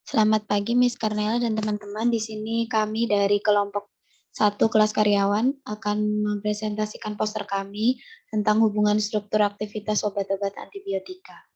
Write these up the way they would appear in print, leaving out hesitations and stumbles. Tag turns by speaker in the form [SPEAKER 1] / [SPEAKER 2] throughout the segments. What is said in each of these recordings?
[SPEAKER 1] Selamat pagi Miss Karnela dan teman-teman. Di sini kami dari kelompok 1 kelas karyawan akan mempresentasikan poster kami tentang hubungan struktur aktivitas obat-obat antibiotika.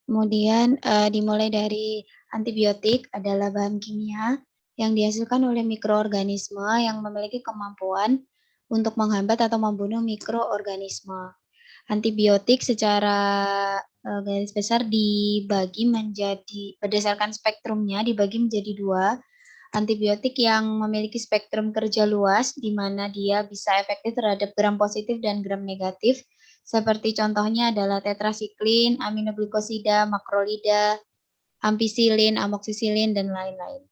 [SPEAKER 1] Kemudian dimulai dari antibiotik adalah bahan kimia yang dihasilkan oleh mikroorganisme yang memiliki kemampuan untuk menghambat atau membunuh mikroorganisme. Antibiotik secara garis besar dibagi menjadi berdasarkan spektrumnya dibagi menjadi 2. Antibiotik yang memiliki spektrum kerja luas di mana dia bisa efektif terhadap gram positif dan gram negatif. Seperti contohnya adalah tetrasiklin, aminoglikosida, makrolida, ampicillin, amoxicillin dan lain-lain.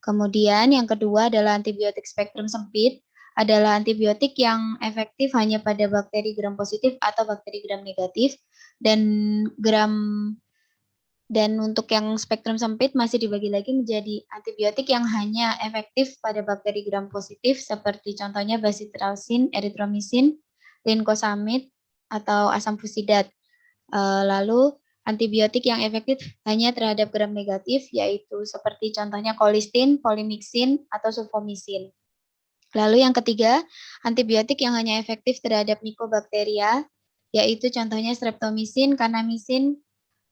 [SPEAKER 1] Kemudian yang kedua adalah antibiotik spektrum sempit, adalah antibiotik yang efektif hanya pada bakteri gram positif atau bakteri gram negatif dan untuk yang spektrum sempit masih dibagi lagi menjadi antibiotik yang hanya efektif pada bakteri gram positif seperti contohnya basitracin, erythromycin, lincosamid atau asam fusidat. Lalu antibiotik yang efektif hanya terhadap gram negatif yaitu seperti contohnya colistin, polymyxin atau sulfomycin. Lalu yang ketiga, antibiotik yang hanya efektif terhadap mycobacteria yaitu contohnya streptomycin, kanamycin,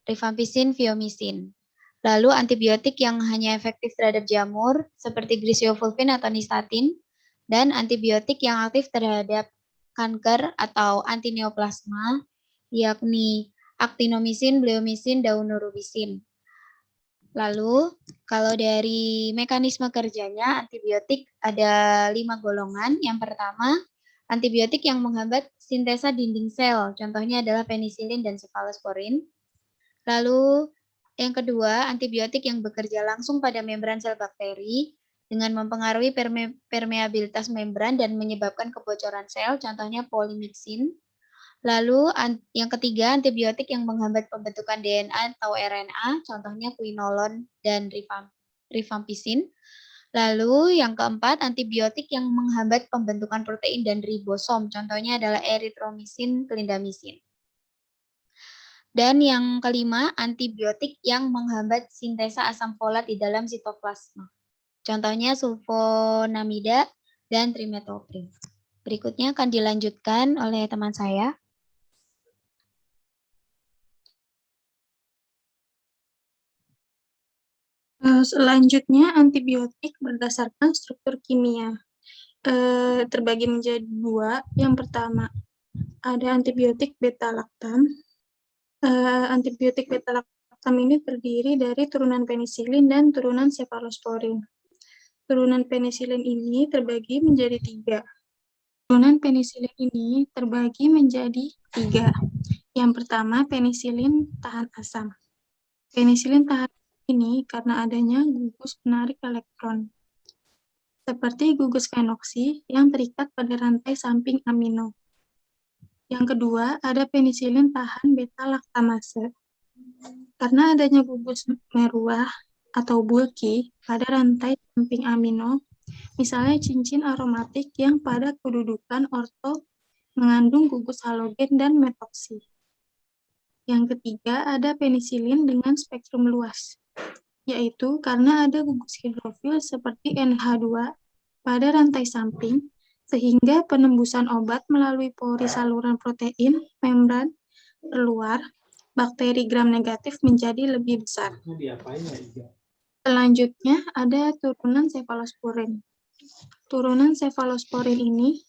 [SPEAKER 1] rifampicin, fiomycin. Lalu antibiotik yang hanya efektif terhadap jamur seperti griseofulvin atau nystatin dan antibiotik yang aktif terhadap kanker atau antineoplasma yakni actinomycin, bleomycin, daunorubicin. Lalu kalau dari mekanisme kerjanya antibiotik ada 5 golongan. Yang pertama, antibiotik yang menghambat sintesa dinding sel, contohnya adalah penisilin dan cefalosporin. Lalu yang kedua, antibiotik yang bekerja langsung pada membran sel bakteri dengan mempengaruhi permeabilitas membran dan menyebabkan kebocoran sel, contohnya polymyxin. Lalu yang ketiga, antibiotik yang menghambat pembentukan DNA atau RNA, contohnya quinolone dan rifampicin. Lalu yang keempat, antibiotik yang menghambat pembentukan protein dan ribosom, contohnya adalah erythromycin, clindamycin. Dan yang kelima, antibiotik yang menghambat sintesa asam folat di dalam sitoplasma. Contohnya sulfonamida dan trimethoprim. Berikutnya akan dilanjutkan oleh teman saya.
[SPEAKER 2] Selanjutnya, antibiotik berdasarkan struktur kimia. Terbagi menjadi 2. Yang pertama, ada antibiotik beta-laktam. Antibiotik beta-laktam ini terdiri dari turunan penisilin dan turunan cefalosporin. Turunan penisilin ini terbagi menjadi 3. Turunan penisilin ini terbagi menjadi 3. Yang pertama, penisilin tahan asam. Penisilin tahan ini karena adanya gugus penarik elektron, seperti gugus fenoksi yang terikat pada rantai samping amino. Yang kedua, ada penisilin tahan beta-laktamase. Karena adanya gugus meruah atau bulky pada rantai samping amino, misalnya cincin aromatik yang pada kedudukan orto mengandung gugus halogen dan metoksi. Yang ketiga, ada penisilin dengan spektrum luas, yaitu karena ada gugus hidrofil seperti NH2 pada rantai samping, sehingga penembusan obat melalui pori saluran protein membran terluar bakteri gram negatif menjadi lebih besar. Selanjutnya ada turunan cefalosporin. Turunan cefalosporin ini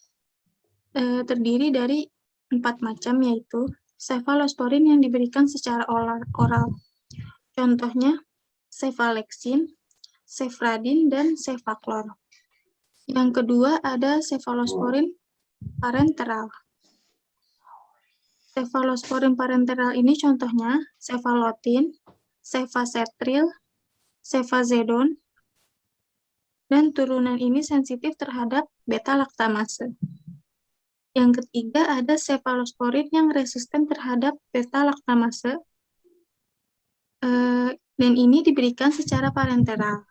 [SPEAKER 2] terdiri dari 4 macam, yaitu cefalosporin yang diberikan secara oral. Contohnya cefalexin, cefradin, dan cefaklor. Yang kedua ada cefalosporin parenteral. Cefalosporin parenteral ini contohnya cefalotin, cefazetril, cefazedon, dan turunan ini sensitif terhadap beta-laktamase. Yang ketiga ada cefalosporin yang resisten terhadap beta-laktamase, dan ini diberikan secara parenteral.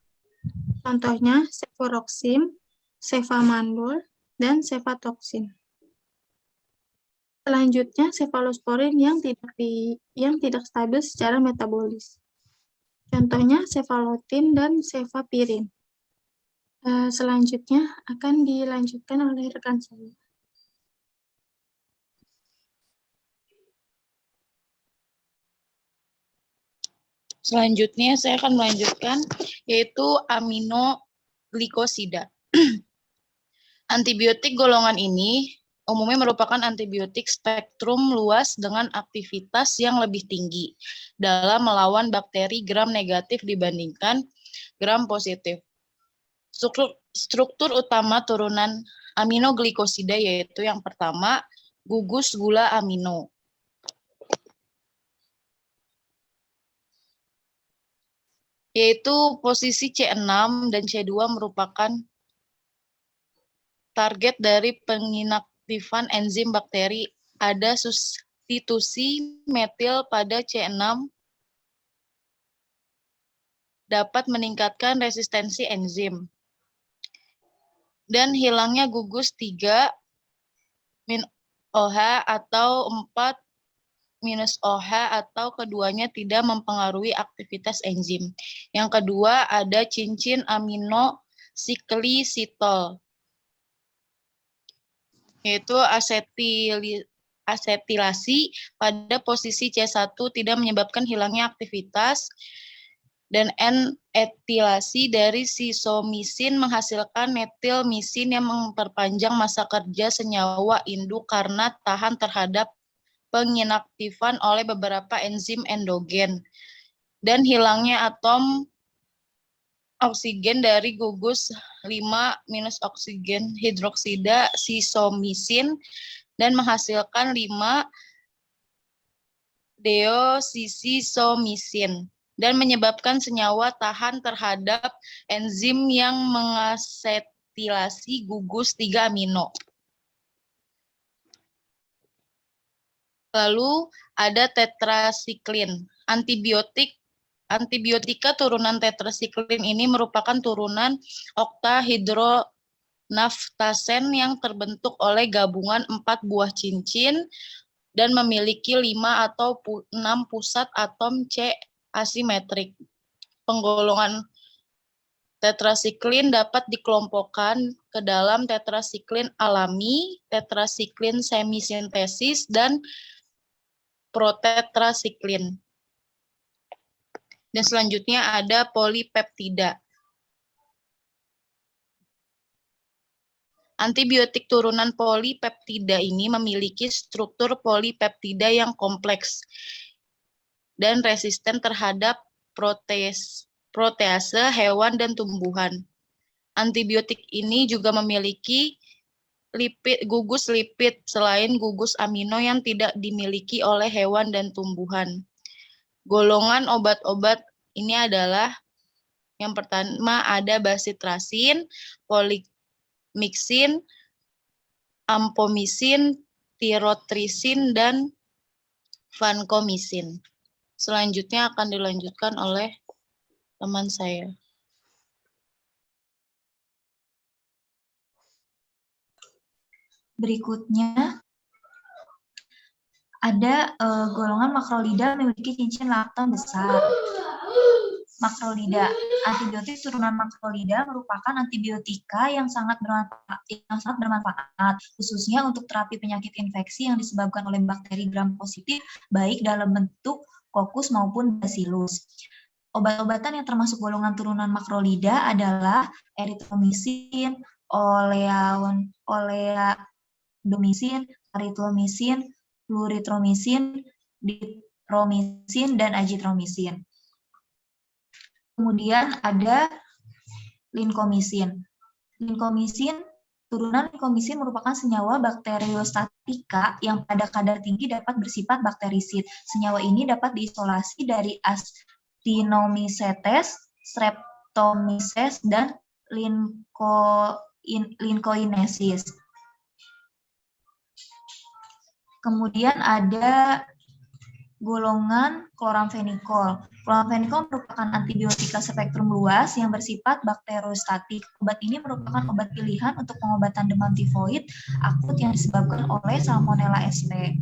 [SPEAKER 2] Contohnya cefuroxim, cefamandol, dan cefatoxin. Selanjutnya, cefalosporin yang tidak stabil secara metabolis. Contohnya cefalotin dan cefapirin. Selanjutnya akan dilanjutkan oleh rekan saya.
[SPEAKER 3] Selanjutnya saya akan melanjutkan yaitu aminoglikosida. Antibiotik golongan ini umumnya merupakan antibiotik spektrum luas dengan aktivitas yang lebih tinggi dalam melawan bakteri gram negatif dibandingkan gram positif. Struktur utama turunan aminoglikosida yaitu yang pertama, gugus gula amino. Yaitu posisi C6 dan C2 merupakan target dari penginaktifan enzim bakteri. Ada substitusi metil pada C6 dapat meningkatkan resistensi enzim. Dan hilangnya gugus 3 OH atau 4 minus OH atau keduanya tidak mempengaruhi aktivitas enzim. Yang kedua ada cincin aminosiklisitol, yaitu asetilasi pada posisi C1 tidak menyebabkan hilangnya aktivitas, dan N-etilasi dari sisomisin menghasilkan metilmisin yang memperpanjang masa kerja senyawa induk karena tahan terhadap penginaktifan oleh beberapa enzim endogen, dan hilangnya atom oksigen dari gugus 5 minus oksigen hidroksida sisomisin dan menghasilkan 5 deosisisomisin dan menyebabkan senyawa tahan terhadap enzim yang mengasetilasi gugus 3 amino. Lalu ada tetrasiklin. Antibiotika turunan tetrasiklin ini merupakan turunan oktahidronaftasen yang terbentuk oleh gabungan 4 buah cincin dan memiliki 5 atau 6 pusat atom C asimetrik. Penggolongan tetrasiklin dapat dikelompokkan ke dalam tetrasiklin alami, tetrasiklin semisintesis, dan protetrasiklin. Dan selanjutnya ada polipeptida. Antibiotik turunan polipeptida ini memiliki struktur polipeptida yang kompleks dan resisten terhadap protease hewan dan tumbuhan. Antibiotik ini juga memiliki gugus lipid selain gugus amino yang tidak dimiliki oleh hewan dan tumbuhan. Golongan obat-obat ini adalah yang pertama ada basitrasin, polimixin, ampomisin, tirotrisin, dan vancomycin. Selanjutnya akan dilanjutkan oleh teman saya.
[SPEAKER 1] Berikutnya ada golongan makrolida memiliki cincin lakton besar. Makrolida, antibiotik turunan makrolida merupakan antibiotika yang sangat bermanfaat, khususnya untuk terapi penyakit infeksi yang disebabkan oleh bakteri gram positif, baik dalam bentuk kokus maupun bacillus. Obat-obatan yang termasuk golongan turunan makrolida adalah eritromisin, oleadomisin, aritromisin, fluritromisin, ditromisin, dan azitromisin. Kemudian ada linkomisin. Turunan linkomisin merupakan senyawa bakteriostatika yang pada kadar tinggi dapat bersifat bakterisid. Senyawa ini dapat diisolasi dari actinomycetes, streptomyces, dan linkoinesis. Kemudian ada golongan kloramfenikol. Kloramfenikol merupakan antibiotika spektrum luas yang bersifat bakteriostatik. Obat ini merupakan obat pilihan untuk pengobatan demam tifoid akut yang disebabkan oleh Salmonella sp.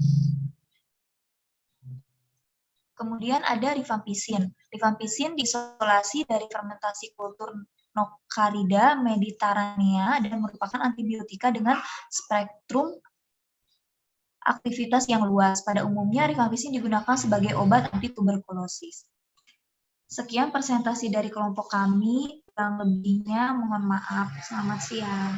[SPEAKER 4] Kemudian ada rifampicin. Rifampicin diisolasi dari fermentasi kultur Nocarida mediterranea dan merupakan antibiotika dengan spektrum aktivitas yang luas. Pada umumnya, rifampicin digunakan sebagai obat anti tuberkulosis. Sekian presentasi dari kelompok kami, kurang lebihnya mohon maaf. Selamat siang.